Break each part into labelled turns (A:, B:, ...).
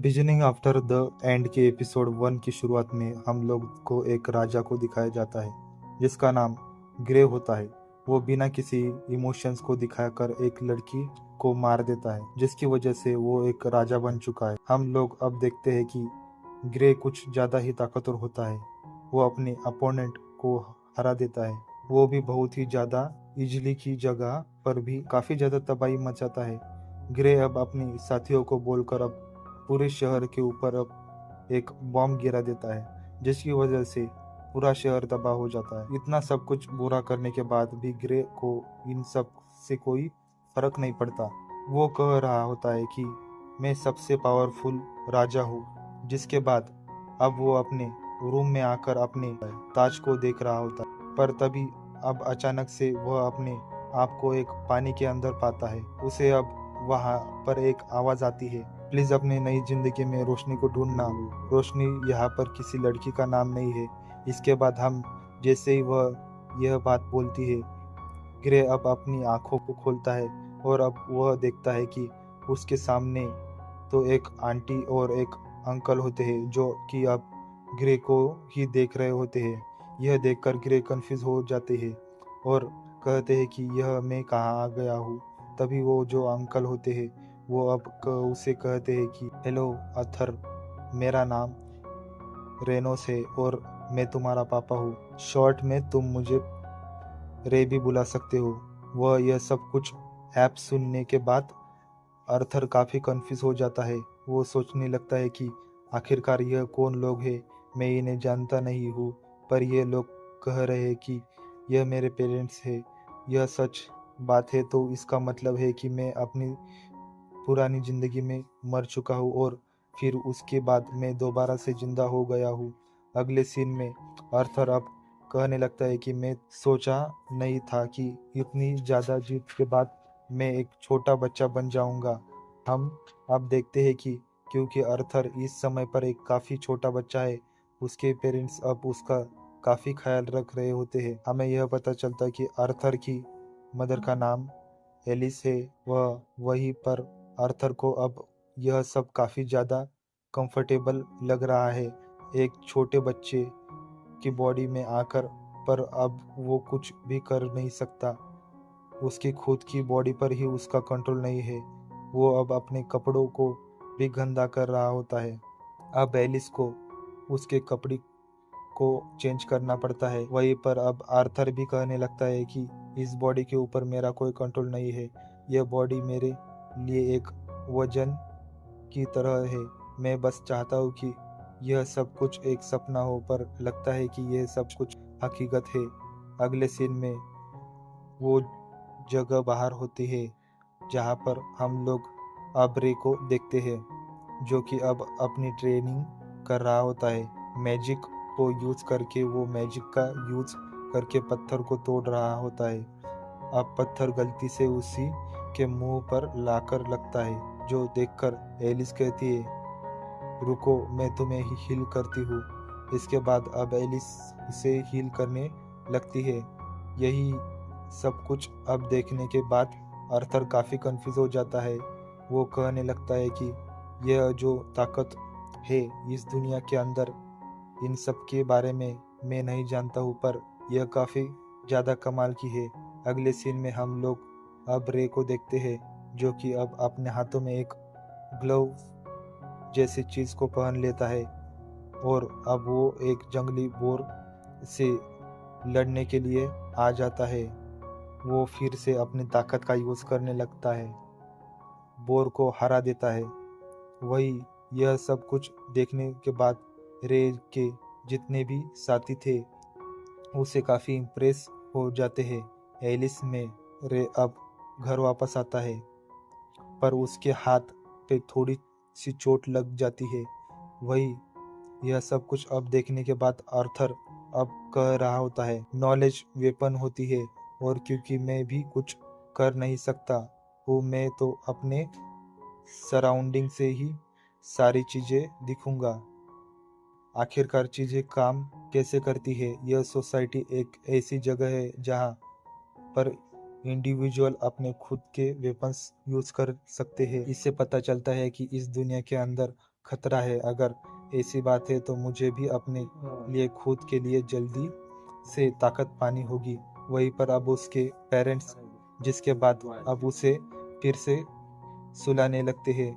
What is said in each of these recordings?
A: बिजनिंग after the end के episode 1 की शुरुआत में हम लोग को एक राजा को दिखाया जाता है जिसका नाम ग्रे होता है। वो बिना किसी इमोशंस को दिखाकर एक लड़की को मार देता है जिसकी वजह से वो एक राजा बन चुका है। हम लोग अब देखते हैं कि ग्रे कुछ ज़्यादा ही ताकतवर होता है। वो अपने अपोनेंट को हरा देता है, वो भी बहुत ही ज़्यादा इजली की जगह पर भी काफ़ी ज़्यादा तबाही मचाता है। ग्रे अब अपने साथियों को बोलकर अब पूरे शहर के ऊपर अब एक बॉम्ब गिरा देता है जिसकी वजह से पूरा शहर तबाह हो जाता है। इतना सब कुछ बुरा करने के बाद भी ग्रे को इन सब से कोई फर्क नहीं पड़ता। वो कह रहा होता है कि मैं सबसे पावरफुल राजा हूँ। जिसके बाद अब वो अपने रूम में आकर अपने ताज को देख रहा होता है, पर तभी अब अचानक से वह अपने आप को एक पानी के अंदर पाता है। उसे अब वहाँ पर एक आवाज़ आती है, प्लीज अपनी नई जिंदगी में रोशनी को ढूंढना। रोशनी यहाँ पर किसी लड़की का नाम नहीं है। इसके बाद हम जैसे ही वह यह बात बोलती है, ग्रे अब अपनी आंखों को खोलता है और अब वह देखता है कि उसके सामने तो एक आंटी और एक अंकल होते हैं जो कि अब ग्रे को ही देख रहे होते हैं। यह देखकर ग्रे कंफ्यूज हो जाते हैं और कहते हैं कि यह मैं कहाँ आ गया हूँ। तभी वो जो अंकल होते हैं वो अब उसे कहते हैं कि हेलो अथर, मेरा नाम रेनोस है और मैं तुम्हारा पापा हूँ। शॉर्ट में तुम मुझे रे भी बुला सकते हो। वह यह सब कुछ ऐप सुनने के बाद अर्थर काफ़ी कंफ्यूज हो जाता है। वो सोचने लगता है कि आखिरकार यह कौन लोग हैं, मैं इन्हें जानता नहीं हूँ, पर यह लोग कह रहे हैं कि यह मेरे पेरेंट्स हैं। यह सच बात है तो इसका मतलब है कि मैं अपनी पुरानी ज़िंदगी में मर चुका हूँ और फिर उसके बाद मैं दोबारा से जिंदा हो गया हूँ। अगले सीन में अर्थर अब कहने लगता है कि मैं सोचा नहीं था कि इतनी ज़्यादा जीत के बाद मैं एक छोटा बच्चा बन जाऊंगा। हम अब देखते हैं कि क्योंकि अर्थर इस समय पर एक काफ़ी छोटा बच्चा है, उसके पेरेंट्स अब उसका काफ़ी ख्याल रख रहे होते हैं। हमें यह पता चलता है कि अर्थर की मदर का नाम एलिस है। वह वहीं पर आर्थर को अब यह सब काफ़ी ज़्यादा कंफर्टेबल लग रहा है एक छोटे बच्चे की बॉडी में आकर, पर अब वो कुछ भी कर नहीं सकता। उसकी खुद की बॉडी पर ही उसका कंट्रोल नहीं है। वो अब अपने कपड़ों को भी गंदा कर रहा होता है। अब एलिस को उसके कपड़े को चेंज करना पड़ता है। वहीं पर अब आर्थर भी कहने लगता है कि इस बॉडी के ऊपर मेरा कोई कंट्रोल नहीं है। यह बॉडी मेरे लिए एक वजन की तरह है। मैं बस चाहता हूँ कि यह सब कुछ एक सपना हो, पर लगता है कि यह सब कुछ हकीकत है। अगले सीन में वो जगह बाहर होती है जहाँ पर हम लोग अब्रे को देखते हैं जो कि अब अपनी ट्रेनिंग कर रहा होता है। मैजिक को यूज करके वो मैजिक का यूज करके पत्थर को तोड़ रहा होता है। अब पत्थर गलती से उसी के मुंह पर लाकर लगता है, जो देखकर एलिस कहती है रुको मैं तुम्हें ही हील करती हूँ। इसके बाद अब एलिस उसे हील करने लगती है। यही सब कुछ अब देखने के बाद अर्थर काफ़ी कंफ्यूज हो जाता है। वो कहने लगता है कि यह जो ताकत है इस दुनिया के अंदर, इन सब के बारे में मैं नहीं जानता हूँ, पर यह काफ़ी ज़्यादा कमाल की है। अगले सीन में हम लोग अब रे को देखते हैं जो कि अब अपने हाथों में एक ग्लव जैसी चीज़ को पहन लेता है और अब वो एक जंगली बोर से लड़ने के लिए आ जाता है। वो फिर से अपनी ताकत का यूज़ करने लगता है, बोर को हरा देता है। वही यह सब कुछ देखने के बाद रे के जितने भी साथी थे उसे काफ़ी इम्प्रेस हो जाते हैं। एलिस में रे अब घर वापस आता है, पर उसके हाथ पे थोड़ी सी चोट लग जाती है। वही यह सब कुछ अब देखने के बाद आर्थर अब कह रहा होता है नॉलेज वेपन होती है और क्योंकि मैं भी कुछ कर नहीं सकता हूँ, मैं तो अपने सराउंडिंग से ही सारी चीज़ें दिखूंगा। आखिरकार चीज़ें काम कैसे करती है। यह सोसाइटी एक ऐसी जगह है जहाँ पर इंडिविजुअल अपने खुद के वेपन्स यूज कर सकते हैं। इससे पता चलता है कि इस दुनिया के अंदर खतरा है। अगर ऐसी बात है तो मुझे भी अपने लिए खुद के लिए जल्दी से ताकत पानी होगी। वहीं पर अब उसके पेरेंट्स, जिसके बाद अब उसे फिर से सुलाने लगते हैं।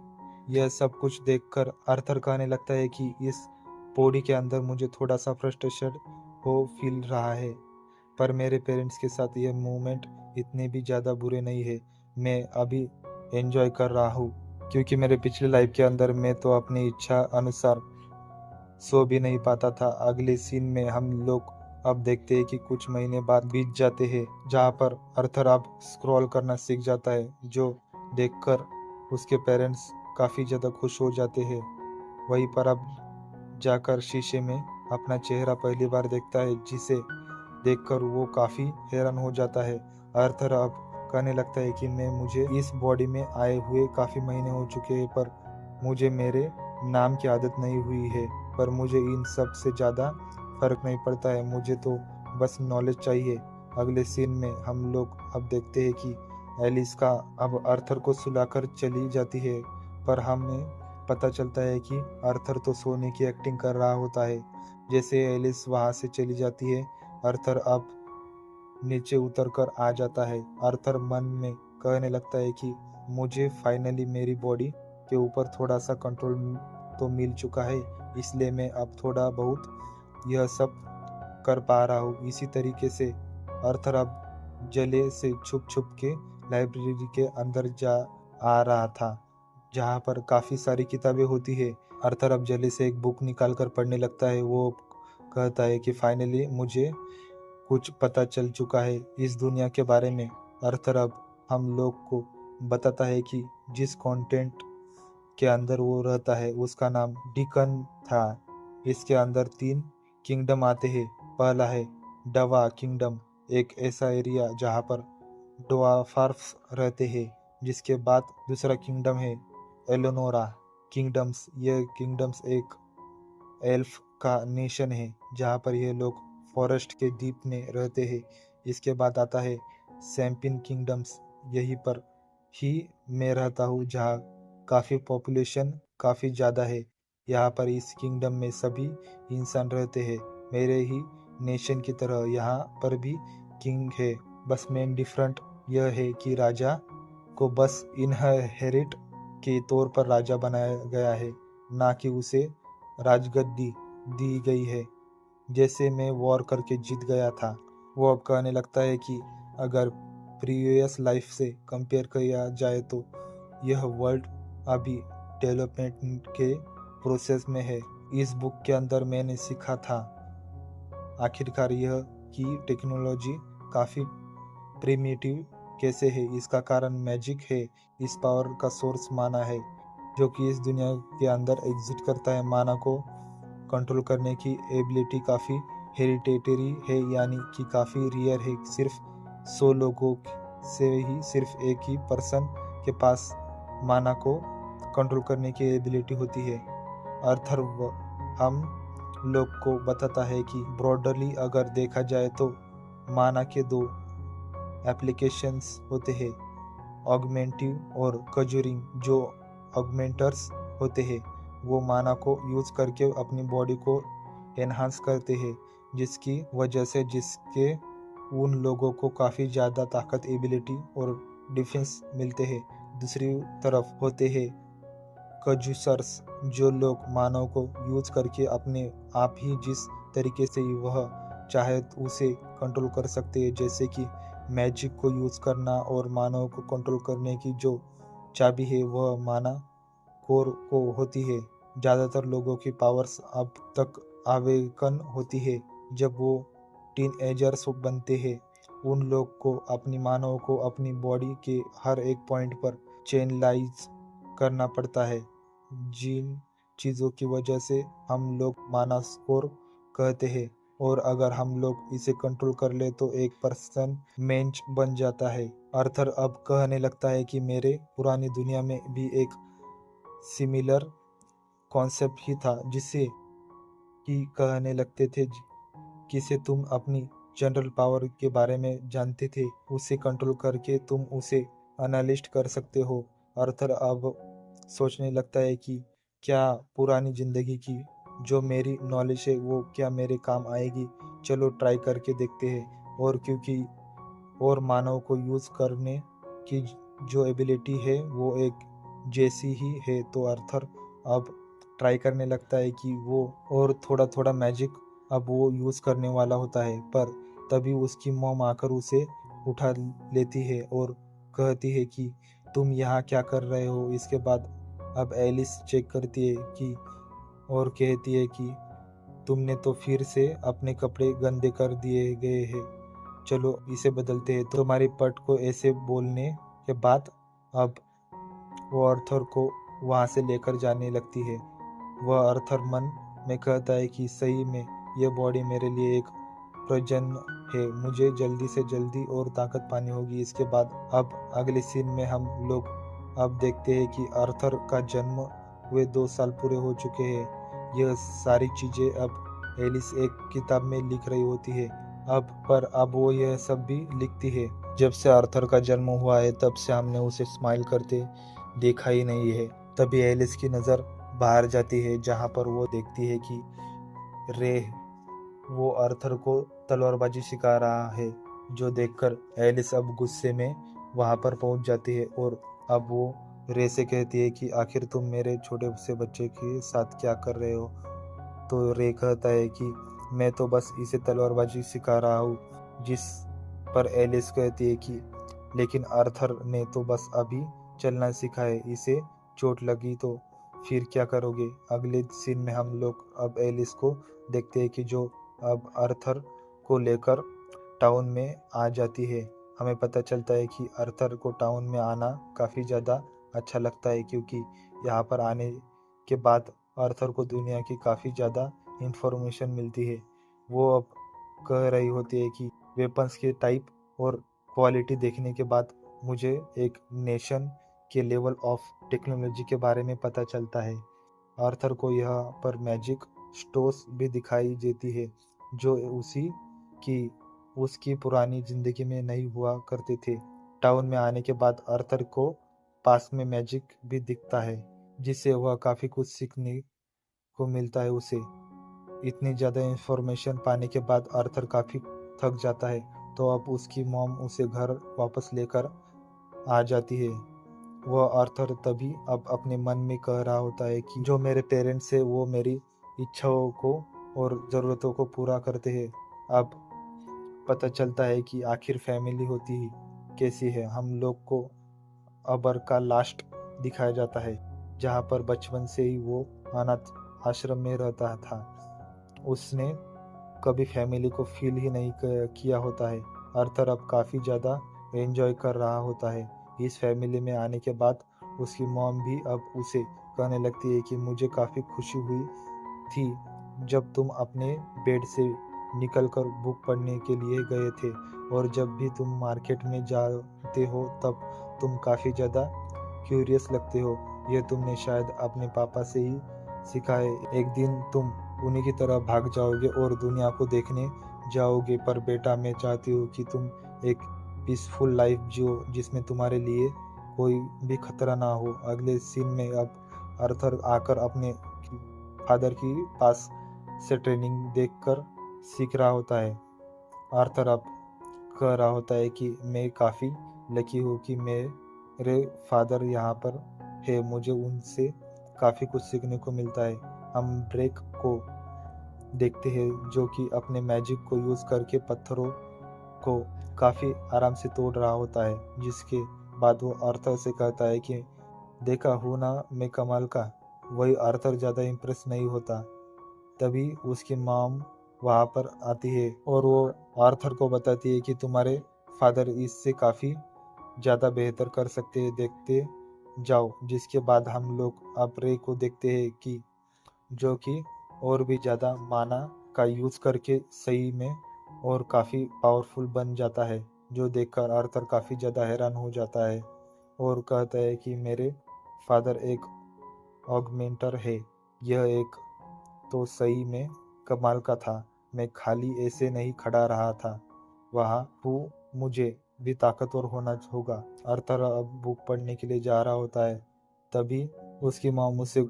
A: यह सब कुछ देखकर आर्थर कहने लगता है कि इस पौड़ी के अंदर मुझे थोड़ा सा फ्रस्ट्रेशन हो फील रहा है, पर मेरे पेरेंट्स के साथ यह मोमेंट इतने भी ज़्यादा बुरे नहीं है। मैं अभी एंजॉय कर रहा हूँ, क्योंकि मेरे पिछले लाइफ के अंदर मैं तो अपनी इच्छा अनुसार सो भी नहीं पाता था। अगले सीन में हम लोग अब देखते हैं कि कुछ महीने बाद बीत जाते हैं, जहाँ पर अर्थर अब स्क्रॉल करना सीख जाता है, जो देखकर उसके पेरेंट्स काफ़ी ज़्यादा खुश हो जाते हैं। वहीं पर अब जाकर शीशे में अपना चेहरा पहली बार देखता है, जिसे देखकर वो काफ़ी हैरान हो जाता है। अर्थर अब कहने लगता है कि मुझे इस बॉडी में आए हुए काफ़ी महीने हो चुके हैं, पर मुझे मेरे नाम की आदत नहीं हुई है। पर मुझे इन सब से ज़्यादा फर्क नहीं पड़ता है, मुझे तो बस नॉलेज चाहिए। अगले सीन में हम लोग अब देखते हैं कि एलिस का अब अर्थर को सुलाकर चली जाती है, पर हमें पता चलता है कि अर्थर तो सोने की एक्टिंग कर रहा होता है। जैसे एलिस वहाँ से चली जाती है, अर्थर अब नीचे उतर कर आ जाता है। अर्थर मन में कहने लगता है कि मुझे फाइनली मेरी बॉडी के ऊपर थोड़ा सा कंट्रोल तो मिल चुका है, इसलिए मैं अब थोड़ा बहुत यह सब कर पा रहा हूँ। इसी तरीके से अर्थर अब जले से छुप छुप के लाइब्रेरी के अंदर जा आ रहा था, जहाँ पर काफ़ी सारी किताबें होती है। अर्थर अब जले से एक बुक निकाल कर पढ़ने लगता है। वो कहता है कि फाइनली मुझे कुछ पता चल चुका है इस दुनिया के बारे में। अर्थर अब हम लोग को बताता है कि जिस कॉन्टेंट के अंदर वो रहता है उसका नाम डिकन था। इसके अंदर 3 किंगडम आते हैं। पहला है डवा किंगडम, एक ऐसा एरिया जहाँ पर ड्वार्फ्स रहते हैं। जिसके बाद दूसरा किंगडम है एलोनोरा किंगडम्स। ये किंगडम्स एक एल्फ का नेशन है, जहाँ पर ये लोग फॉरेस्ट के डीप में रहते हैं। इसके बाद आता है सैम्पिन किंगडम्स, यहीं पर ही मैं रहता हूँ, जहाँ काफ़ी पॉपुलेशन काफ़ी ज़्यादा है। यहाँ पर इस किंगडम में सभी इंसान रहते हैं, मेरे ही नेशन की तरह। यहाँ पर भी किंग है, बस मेन डिफरेंट यह है कि राजा को बस इनहेरिट के तौर पर राजा बनाया गया है, ना कि उसे राजगद्दी दी गई है, जैसे मैं वॉर करके जीत गया था। वो अब कहने लगता है कि अगर प्रीवियस लाइफ से कंपेयर किया जाए तो यह वर्ल्ड अभी डेवलपमेंट के प्रोसेस में है। इस बुक के अंदर मैंने सीखा था आखिरकार यह कि टेक्नोलॉजी काफ़ी प्रिमिटिव कैसे है। इसका कारण मैजिक है। इस पावर का सोर्स माना है, जो कि इस दुनिया के अंदर एग्जिस्ट करता है। माना को कंट्रोल करने की एबिलिटी काफ़ी हेरिटेटरी है, यानी कि काफ़ी रियर है। सिर्फ 100 लोगों से ही सिर्फ एक ही पर्सन के पास माना को कंट्रोल करने की एबिलिटी होती है। अर्थर हम लोग को बताता है कि ब्रॉडली अगर देखा जाए तो माना के 2 एप्लीकेशंस होते हैं, ऑगमेंटिव और कजूरिंग। जो ऑगमेंटर्स होते हैं वो माना को यूज़ करके अपनी बॉडी को एनहांस करते हैं, जिसकी वजह से जिसके उन लोगों को काफ़ी ज़्यादा ताकत, एबिलिटी और डिफेंस मिलते हैं। दूसरी तरफ होते हैं कजूसर्स, जो लोग मानव को यूज़ करके अपने आप ही जिस तरीके से वह चाहे उसे कंट्रोल कर सकते हैं, जैसे कि मैजिक को यूज़ करना। और मानव को कंट्रोल करने की जो चाबी है वह माना कोर को होती है। ज़्यादातर लोगों की पावर्स अब तक आवेकन होती है जब वो टीनएजर्स बनते हैं। उन लोग को अपनी मानव को अपनी बॉडी के हर एक पॉइंट पर चैनलाइज करना पड़ता है, जिन चीज़ों की वजह से हम लोग माना स्कोर कहते हैं। और अगर हम लोग इसे कंट्रोल कर ले तो एक पर्सन मेंच बन जाता है। अर्थर अब कहने लगता है कि मेरे पुरानी दुनिया में भी एक सिमिलर कॉन्सेप्ट ही था, जिसे कि कहने लगते थे किसे तुम अपनी जनरल पावर के बारे में जानते थे, उसे कंट्रोल करके तुम उसे एनालिस्ट कर सकते हो। अर्थर अब सोचने लगता है कि क्या पुरानी ज़िंदगी की जो मेरी नॉलेज है वो क्या मेरे काम आएगी? चलो ट्राई करके देखते हैं। और क्योंकि और मानव को यूज़ करने की जो एबिलिटी है वो एक जैसी ही है, तो आर्थर अब ट्राई करने लगता है कि वो और थोड़ा थोड़ा मैजिक अब वो यूज़ करने वाला होता है। पर तभी उसकी मॉम आकर उसे उठा लेती है और कहती है कि तुम यहाँ क्या कर रहे हो। इसके बाद अब एलिस चेक करती है कि और कहती है कि तुमने तो फिर से अपने कपड़े गंदे कर दिए गए हैं, चलो इसे बदलते हैं। तो तुम्हारी पट को ऐसे बोलने के बाद अब वो अर्थर को वहां से लेकर जाने लगती है। वह अर्थर मन में कहता है कि सही में यह बॉडी मेरे लिए एक प्रजन्य है, मुझे जल्दी से जल्दी और ताकत पानी होगी। इसके बाद अब अगले सीन में हम लोग अब देखते हैं कि अर्थर का जन्म हुए 2 साल पूरे हो चुके हैं। यह सारी चीजें अब एलिस एक किताब में लिख रही होती है। अब वो यह सब भी लिखती है। जब से आर्थर का जन्म हुआ है तब से हमने उसे स्माइल करते देखा ही नहीं है। तभी एलिस की नज़र बाहर जाती है जहाँ पर वो देखती है कि रे वो आर्थर को तलवारबाजी सिखा रहा है, जो देखकर एलिस अब गुस्से में वहां पर पहुंच जाती है। और अब वो रे से कहती है कि आखिर तुम मेरे छोटे से बच्चे के साथ क्या कर रहे हो। तो रे कहता है कि मैं तो बस इसे तलवारबाजी सिखा रहा हूँ। जिस पर एलिस कहती है कि लेकिन आर्थर ने तो बस अभी चलना सीखा है, इसे चोट लगी तो फिर क्या करोगे। अगले सीन में हम लोग अब एलिस को देखते हैं कि जो अब आर्थर को लेकर टाउन में आ जाती है। हमें पता चलता है कि आर्थर को टाउन में आना काफ़ी ज़्यादा अच्छा लगता है, क्योंकि यहाँ पर आने के बाद आर्थर को दुनिया की काफ़ी ज़्यादा इंफॉर्मेशन मिलती है। वो अब कह रही होती है कि वेपन्स के टाइप और क्वालिटी देखने के बाद मुझे एक नेशन के लेवल ऑफ टेक्नोलॉजी के बारे में पता चलता है। आर्थर को यहाँ पर मैजिक स्टोर्स भी दिखाई देती है, जो की उसकी पुरानी जिंदगी में नहीं हुआ करते थे। टाउन में आने के बाद आर्थर को पास में मैजिक भी दिखता है, जिससे वह काफी कुछ सीखने को मिलता है उसे। इतनी ज़्यादा इंफॉर्मेशन पाने के बाद आर्थर काफ़ी थक जाता है, तो अब उसकी मॉम उसे घर वापस लेकर आ जाती है। वह आर्थर तभी अब अपने मन में कह रहा होता है कि जो मेरे पेरेंट्स है वो मेरी इच्छाओं को और ज़रूरतों को पूरा करते हैं। अब पता चलता है कि आखिर फैमिली होती ही कैसी है। हम लोग को अबर का लास्ट दिखाया जाता है, जहाँ पर बचपन से ही वो अनाथ आश्रम में रहता था। उसने कभी फैमिली को फील ही नहीं किया होता है। आर्थर अब काफ़ी ज़्यादा एंजॉय कर रहा होता है इस फैमिली में आने के बाद। उसकी मॉम भी अब उसे कहने लगती है कि मुझे काफ़ी खुशी हुई थी जब तुम अपने बेड से निकलकर बुक पढ़ने के लिए गए थे, और जब भी तुम मार्केट में जाते हो तब तुम काफ़ी ज़्यादा क्यूरियस लगते हो। यह तुमने शायद अपने पापा से ही सीखा है। एक दिन तुम उन्हीं की तरह भाग जाओगे और दुनिया को देखने जाओगे। पर बेटा, मैं चाहती हूँ कि तुम एक पीसफुल लाइफ जियो, जिसमें तुम्हारे लिए कोई भी खतरा ना हो। अगले सीन में अब आर्थर आकर अपने फादर की पास से ट्रेनिंग देखकर सीख रहा होता है। आर्थर अब कह रहा होता है कि मैं काफ़ी लकी हूँ कि मेरे फादर यहाँ पर है, मुझे उनसे काफ़ी कुछ सीखने को मिलता है। हम ड्रेक को देखते हैं जो कि अपने मैजिक को यूज़ करके पत्थरों को काफ़ी आराम से तोड़ रहा होता है, जिसके बाद वो आर्थर से कहता है कि देखा हूँ ना मैं कमाल का। वही आर्थर ज़्यादा इम्प्रेस नहीं होता। तभी उसकी मॉम वहाँ पर आती है और वो आर्थर को बताती है कि तुम्हारे फादर इससे काफ़ी ज़्यादा बेहतर कर सकते हैं, देखते जाओ। जिसके बाद हम लोग अब रे को देखते हैं कि जो कि और भी ज़्यादा माना का यूज़ करके सही में और काफ़ी पावरफुल बन जाता है, जो देखकर आर्थर काफ़ी ज़्यादा हैरान हो जाता है और कहता है कि मेरे फादर एक ऑगमेंटर है। यह एक तो सही में कमाल का था। मैं खाली ऐसे नहीं खड़ा रहा था वहाँ हूँ, मुझे भी ताकतवर होना होगा। आर्थर अब बुक पढ़ने के लिए जा रहा होता है। तभी उसकी मॉम उसे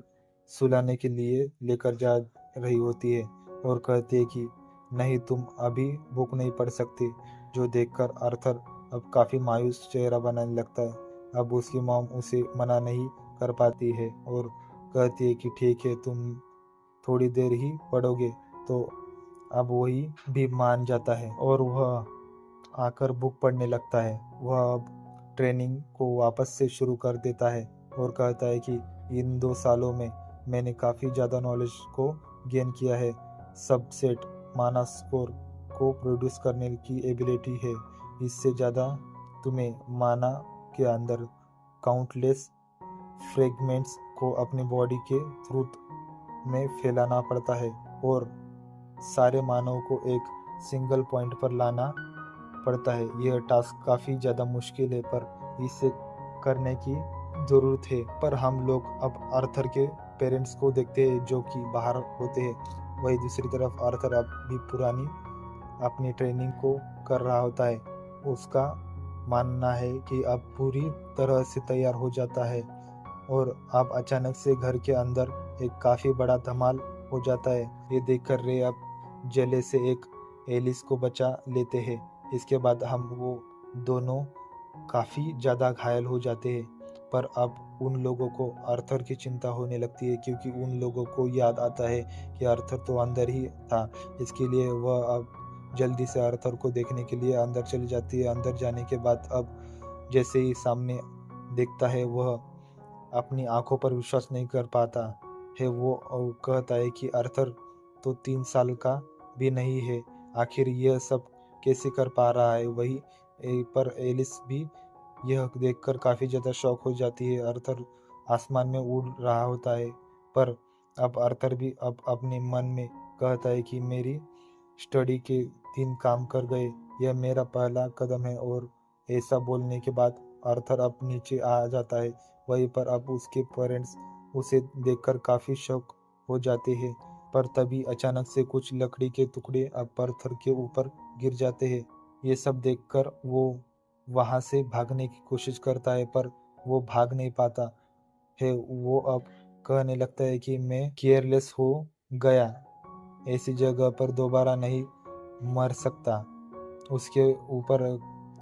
A: सुलाने के लिए लेकर जा रही होती है और कहती है कि नहीं, तुम अभी भूख नहीं पड़ सकती, जो देखकर आर्थर अब काफ़ी मायूस चेहरा बनाने लगता है। अब उसकी मॉम उसे मना नहीं कर पाती है और कहती है कि ठीक है, तुम थोड़ी देर ही पढ़ोगे। तो अब वही भी मान जाता है और वह आकर बुक पढ़ने लगता है। वह अब ट्रेनिंग को वापस से शुरू कर देता है और कहता है कि इन 2 सालों में मैंने काफ़ी ज़्यादा नॉलेज को गेन किया है। सबसेट माना स्कोर को प्रोड्यूस करने की एबिलिटी है। इससे ज़्यादा तुम्हें माना के अंदर काउंटलेस फ्रेगमेंट्स को अपनी बॉडी के थ्रू में फैलाना पड़ता है और सारे मानव को एक सिंगल पॉइंट पर लाना पड़ता है। यह टास्क काफ़ी ज़्यादा मुश्किल है, पर इसे करने की ज़रूरत है। पर हम लोग अब आर्थर के पेरेंट्स को देखते हैं जो कि बाहर होते हैं। वही दूसरी तरफ आर्थर अब भी पुरानी अपनी ट्रेनिंग को कर रहा होता है। उसका मानना है कि अब पूरी तरह से तैयार हो जाता है और अब अचानक से घर के अंदर एक काफ़ी बड़ा धमाल हो जाता है। ये देखकर रे अब जले से एक एलिस को बचा लेते हैं। इसके बाद हम वो दोनों काफ़ी ज़्यादा घायल हो जाते हैं। पर अब उन लोगों को आर्थर की चिंता होने लगती है, क्योंकि उन लोगों को याद आता है कि आर्थर तो अंदर ही था। इसके लिए वह अब जल्दी से आर्थर को देखने के लिए अंदर चली जाती है। अंदर जाने के बाद अब जैसे ही सामने देखता है, वह अपनी आंखों पर विश्वास नहीं कर पाता है। वो कहता है कि आर्थर तो 3 साल का भी नहीं है, आखिर यह सब कैसे कर पा रहा है। वही पर एलिस भी यह देखकर काफ़ी ज़्यादा शॉक हो जाती है। आर्थर आसमान में उड़ रहा होता है, पर अब आर्थर भी अब अपने मन में कहता है कि मेरी स्टडी के 3 काम कर गए, यह मेरा पहला कदम है। और ऐसा बोलने के बाद आर्थर अब नीचे आ जाता है। वहीं पर अब उसके पेरेंट्स उसे देखकर काफ़ी शौक हो जाते हैं। पर तभी अचानक से कुछ लकड़ी के टुकड़े अब आर्थर के ऊपर गिर जाते हैं। ये सब देखकर वो वहाँ से भागने की कोशिश करता है, पर वो भाग नहीं पाता है। वो अब कहने लगता है कि मैं केयरलेस हो गया, ऐसी जगह पर दोबारा नहीं मर सकता। उसके ऊपर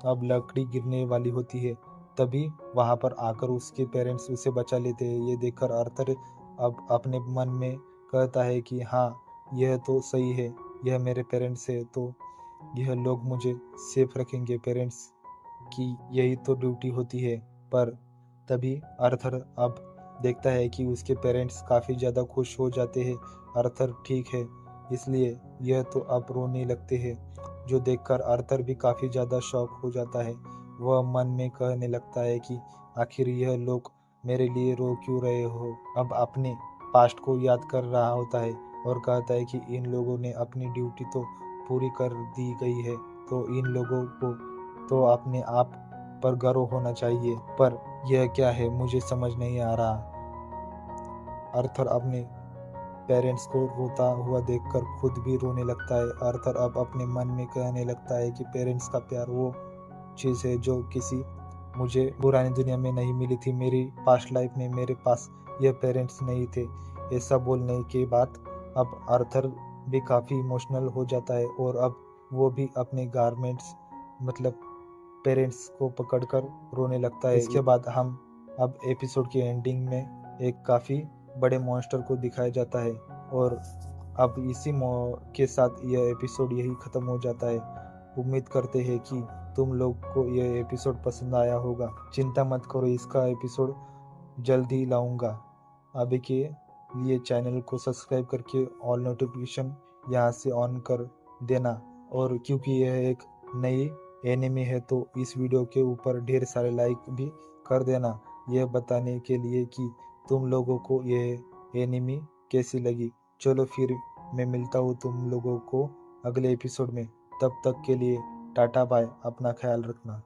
A: अब लकड़ी गिरने वाली होती है। तभी वहां पर आकर उसके पेरेंट्स उसे बचा लेते हैं। ये देखकर आर्थर अब अपने मन में कहता है कि हाँ, यह तो सही है, यह मेरे पेरेंट्स है, तो यह लोग मुझे सेफ रखेंगे। पेरेंट्स की यही तो ड्यूटी होती है। पर तभी आर्थर अब देखता है कि उसके पेरेंट्स काफ़ी ज़्यादा खुश हो जाते हैं। आर्थर ठीक है, इसलिए यह तो अब रोने लगते हैं, जो देखकर आर्थर भी काफ़ी ज़्यादा शॉक हो जाता है। वह मन में कहने लगता है कि आखिर यह लोग मेरे लिए रो क्यों रहे हो। अब अपने पास्ट को याद कर रहा होता है और कहता है कि इन लोगों ने अपनी ड्यूटी तो पूरी कर दी गई है, तो इन लोगों को तो अपने आप पर गर्व होना चाहिए। पर यह क्या है, मुझे समझ नहीं आ रहा। आर्थर अपने पेरेंट्स को रोता हुआ देखकर खुद भी रोने लगता है। आर्थर अब अपने मन में कहने लगता है कि पेरेंट्स का प्यार वो चीज़ है जो किसी मुझे पुरानी दुनिया में नहीं मिली थी। मेरी पास्ट लाइफ में मेरे पास यह पेरेंट्स नहीं थे। ऐसा बोलने के बाद अब आर्थर भी काफ़ी इमोशनल हो जाता है और अब वो भी अपने गारमेंट्स मतलब पेरेंट्स को पकड़कर रोने लगता है। इसके बाद हम अब एपिसोड की एंडिंग में एक काफ़ी बड़े मॉन्स्टर को दिखाया जाता है और अब इसी के साथ यह एपिसोड यही ख़त्म हो जाता है। उम्मीद करते हैं कि तुम लोग को यह एपिसोड पसंद आया होगा। चिंता मत करो, इसका एपिसोड जल्द ही लाऊंगा। अभी के लिए चैनल को सब्सक्राइब करके ऑल नोटिफिकेशन यहाँ से ऑन कर देना। और क्योंकि यह एक नई एनिमी है, तो इस वीडियो के ऊपर ढेर सारे लाइक भी कर देना, यह बताने के लिए कि तुम लोगों को यह एनिमी कैसी लगी। चलो फिर मैं मिलता हूँ तुम लोगों को अगले एपिसोड में। तब तक के लिए टाटा बाय, अपना ख्याल रखना।